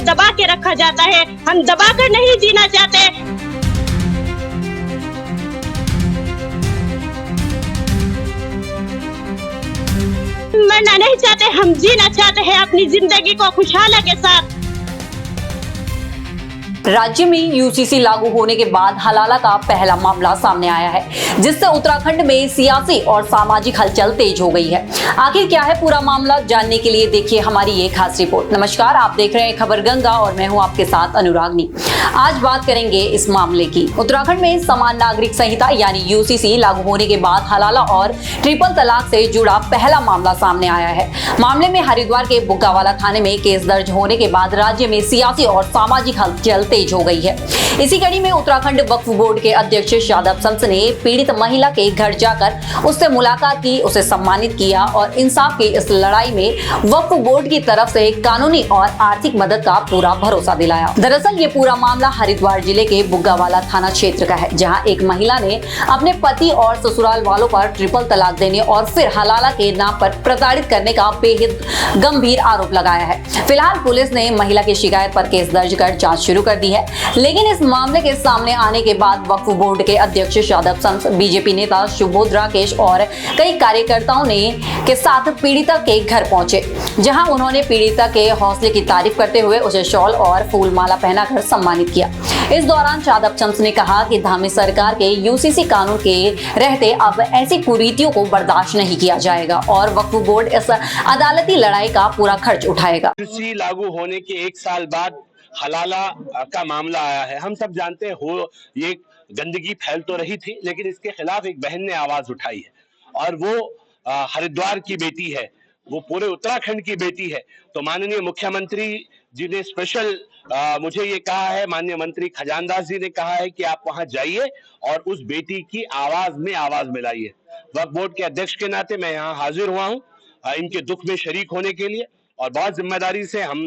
दबा के रखा जाता है। हम दबा कर नहीं जीना चाहते। मरना नहीं चाहते, हम जीना चाहते हैं अपनी जिंदगी को खुशहाली के साथ। राज्य में यूसीसी लागू होने के बाद हलाला का पहला मामला सामने आया है, जिससे उत्तराखंड में सियासी और सामाजिक हलचल तेज हो गई है। आखिर क्या है पूरा मामला, जानने के लिए देखिए हमारी ये खास रिपोर्ट। नमस्कार, आप देख रहे हैं खबर गंगा और मैं हूं आपके साथ अनुरागनी। आज बात करेंगे इस मामले की। उत्तराखंड में समान नागरिक संहिता यानी यूसीसी लागू होने के बाद हलाला और ट्रिपल तलाक से जुड़ा पहला मामला सामने आया है। मामले में हरिद्वार के बुग्गावाला थाने में केस दर्ज होने के बाद राज्य में सियासी और सामाजिक हलचल तेज हो गई है। इसी कड़ी में उत्तराखंड वक्फ बोर्ड के अध्यक्ष शादाब शम्स ने पीड़ित महिला के घर जाकर उससे मुलाकात की, उसे सम्मानित किया और इंसाफ की इस लड़ाई में वक्फ बोर्ड की तरफ से कानूनी और आर्थिक मदद का पूरा भरोसा दिलाया। दरअसल ये पूरा मामला हरिद्वार जिले के बुग्गावाला थाना क्षेत्र का है, जहां एक महिला ने अपने पति और ससुराल वालों पर ट्रिपल तलाक देने और फिर हलाला के नाम पर प्रताड़ित करने का बेहद गंभीर आरोप लगाया है। फिलहाल पुलिस ने महिला की शिकायत पर केस दर्ज कर जांच शुरू कर दी है, लेकिन इस मामले के सामने आने के बाद वक्फ बोर्ड के अध्यक्ष शादाब शम्स, बीजेपी नेता सुबोध राकेश और कई कार्यकर्ताओं ने के साथ पीड़िता के घर पहुंचे, जहां उन्होंने पीड़िता के हौसले की तारीफ करते हुए उसे शॉल और फूल माला पहनाकर सम्मानित किया। इस दौरान शादाब शम्स ने कहा कि धामी सरकार के यूसीसी कानून के रहते अब ऐसी कुरीतियों को बर्दाश्त नहीं किया जाएगा और वक्फ बोर्ड इस अदालती लड़ाई का पूरा खर्च उठाएगा। यूसीसी लागू होने के 1 साल बाद हलाला का मामला आया है। हम सब जानते हैं ये गंदगी फैल तो रही थी, लेकिन इसके खिलाफ एक बहन ने आवाज उठाई है और वो हरिद्वार की बेटी है, वो पूरे उत्तराखंड की बेटी है। तो माननीय मुख्यमंत्री जी ने स्पेशल मुझे ये कहा है, माननीय मंत्री खजानदास जी ने कहा है कि आप वहां जाइए और उस बेटी की आवाज में आवाज मिलाइए। वक्फ बोर्ड के अध्यक्ष के नाते मैं यहाँ हाजिर हुआ हूँ इनके दुख में शरीक होने के लिए, और बहुत जिम्मेदारी से हम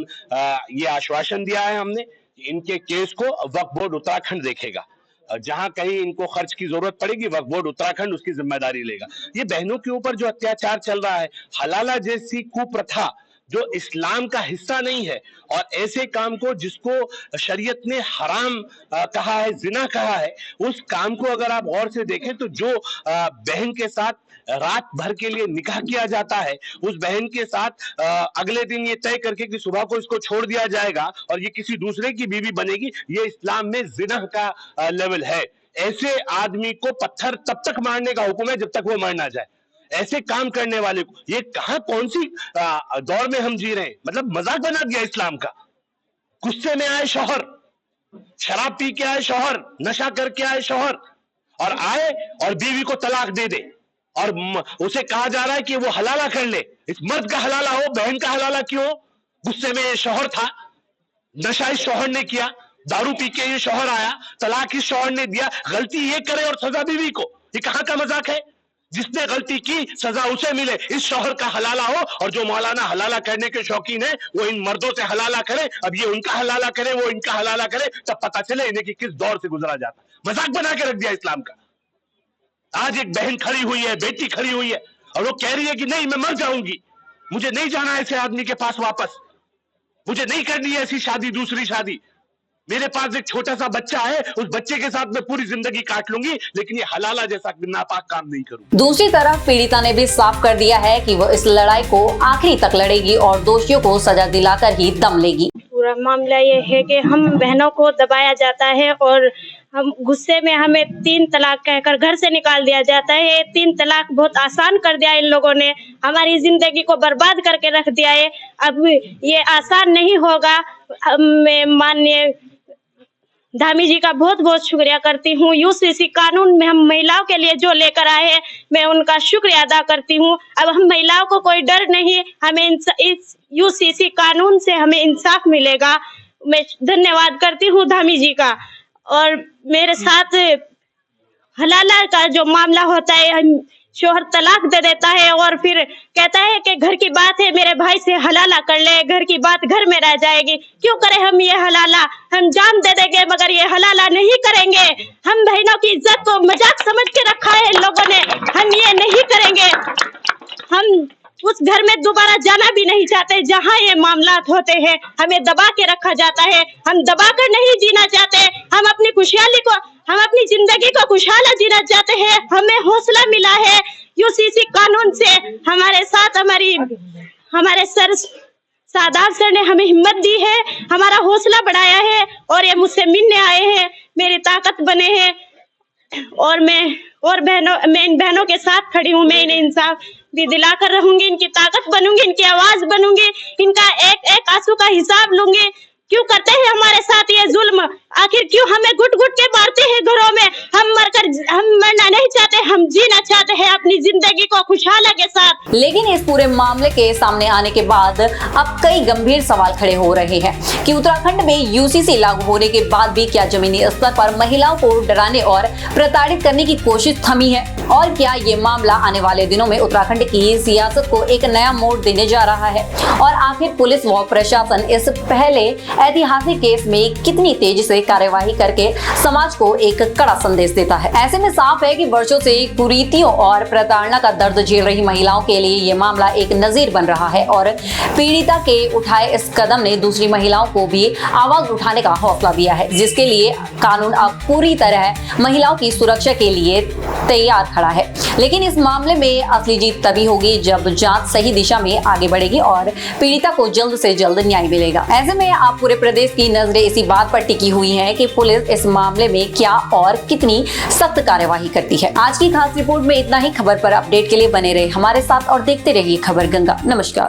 ये आश्वासन दिया है हमने कि इनके केस को वक्फ बोर्ड उत्तराखंड देखेगा। जहां कहीं इनको खर्च की जरूरत पड़ेगी वक्फ बोर्ड उत्तराखंड उसकी जिम्मेदारी लेगा। ये बहनों के ऊपर जो अत्याचार चल रहा है, हलाला जैसी कुप्रथा जो इस्लाम का हिस्सा नहीं है, और ऐसे काम को जिसको शरीयत ने हराम कहा है, जिना कहा है, उस काम को अगर आप गौर से देखें तो जो बहन के साथ रात भर के लिए निकाह किया जाता है, उस बहन के साथ अगले दिन ये तय करके कि सुबह को इसको छोड़ दिया जाएगा और ये किसी दूसरे की बीवी बनेगी, ये इस्लाम में जिना का लेवल है। ऐसे आदमी को पत्थर तब तक मारने का हुक्म है जब तक वो मर ना जाए। ऐसे काम करने वाले को ये कौन सी दौर में हम जी रहे हैं? मतलब मजाक बना दिया इस्लाम का। गुस्से में आए शौहर, शराब पी के आए शौहर, नशा करके आए शौहर, और आए और बीवी को तलाक दे दे, और उसे कहा जा रहा है कि वो हलाला कर ले। इस मर्द का हलाला हो, बहन का हलाला क्यों? गुस्से में ये शौहर था, नशा इस शौहर ने किया, दारू पी के ये शौहर आया, तलाक इस शौहर ने दिया, गलती ये करे और सजा बीवी को। ये कहां का मजाक है? जिसने गलती की सजा उसे मिले, इस शौहर का हलाला हो, और जो मौलाना हलाला करने के शौकीन है वो इन मर्दों से हलाला करे। अब ये उनका हलाला करे, वो इनका हलाला करे, तब पता चले इन्हें कि किस दौर से गुजरा जाता। मजाक बना के रख दिया इस्लाम का। आज एक बहन खड़ी हुई है, बेटी खड़ी हुई है, और वो कह रही है कि नहीं मैं मर जाऊंगी, मुझे नहीं जाना ऐसे आदमी के पास वापस, मुझे नहीं करनी है ऐसी शादी, दूसरी शादी। मेरे पास एक छोटा सा बच्चा है, उस बच्चे के साथ मैं पूरी जिंदगी काट लूंगी, लेकिन ये हलाला जैसा नापाक काम नहीं करूंगी। दूसरी तरफ पीड़िता ने भी साफ कर दिया है कि वो इस लड़ाई को आखिरी तक लड़ेगी और दोषियों को सजा दिलाकर ही दम लेगी। पूरा मामला ये है कि हम बहनों को दबाया जाता है और हम गुस्से में हमें 3 तलाक कहकर घर से निकाल दिया जाता है। ये 3 तलाक बहुत आसान कर दिया इन लोगों ने, हमारी जिंदगी को बर्बाद करके रख दिया है। अब ये आसान नहीं होगा। मैं माननीय धामी जी का बहुत बहुत शुक्रिया करती हूँ। यूसीसी कानून में हम महिलाओं के लिए जो लेकर आए हैं, मैं उनका शुक्रिया अदा करती हूँ। अब हम महिलाओं को कोई डर नहीं, हमें इस यूसीसी कानून से हमें इंसाफ मिलेगा। मैं धन्यवाद करती हूँ धामी जी का। और मेरे साथ हलाला का जो मामला होता है, शोहर तलाक दे देता है और फिर कहता है कि घर की बात है, मेरे भाई से हलाला कर ले, घर की बात घर में रह जाएगी। क्यों करें हम ये हलाला? हम जान दे देंगे मगर ये हलाला नहीं करेंगे। हम बहनों की इज्जत को मजाक समझ के रखा है इन लोगों ने, हम ये नहीं करेंगे। हम उस घर में दोबारा जाना भी नहीं चाहते जहाँ ये मामलात होते हैं। हमें दबा के रखा जाता है, हम दबा कर नहीं जीना चाहते। हम अपनी जिंदगी को खुशहाल जीना चाहते हैं। हमें हौसला मिला है यूसीसी कानून से। हमारे साथ हमारे सर शादाब सर ने हमें हिम्मत दी है, हमारा हौसला बढ़ाया है और ये मुझसे मिलने आए हैं, मेरी ताकत बने हैं। और मैं इन बहनों के साथ खड़ी हूँ। मैं इन्हें इंसाफ भी दिलाकर रहूंगी, इनकी ताकत बनूंगी, इनकी आवाज बनूंगी, इनका एक एक आंसू का हिसाब लूंगी। क्यों करते हैं हमारे साथ ये जुल्म? आखिर क्यों हमें घुट घुट के मारते हैं घरों में? हम मरना नहीं चाहते, हम जीना चाहते हैं अपनी जिंदगी को खुशहाली के साथ। लेकिन इस पूरे मामले के सामने आने के बाद अब कई गंभीर सवाल खड़े हो रहे हैं कि उत्तराखंड में यूसीसी लागू होने के बाद भी क्या जमीनी स्तर पर महिलाओं को डराने और प्रताड़ित करने की कोशिश थमी है, और क्या ये मामला आने वाले दिनों में उत्तराखंड की सियासत को एक नया मोड़ देने जा रहा है, और आखिर पुलिस व प्रशासन इस पहले ऐतिहासिक केस में कितनी तेजी से कार्यवाही करके समाज को एक कड़ा संदेश देता है। ऐसे में साफ है कि वर्षों से कुरीतियों और प्रताड़ना का दर्द झेल रही महिलाओं के लिए ये मामला एक नजीर बन रहा है, और पीड़िता के उठाए इस कदम ने दूसरी महिलाओं को भी आवाज उठाने का हौसला दिया है, जिसके लिए कानून अब पूरी तरह महिलाओं की सुरक्षा के लिए तैयार खड़ा है। लेकिन इस मामले में असली जीत तभी होगी जब जांच सही दिशा में आगे बढ़ेगी और पीड़िता को जल्द से जल्द न्याय मिलेगा। ऐसे में आप पूरे प्रदेश की नजरें इसी बात पर टिकी हुई हैं कि पुलिस इस मामले में क्या और कितनी सख्त कार्यवाही करती है। आज की खास रिपोर्ट में इतना ही। खबर पर अपडेट के लिए बने रहे हमारे साथ और देखते रहिए खबर गंगा। नमस्कार।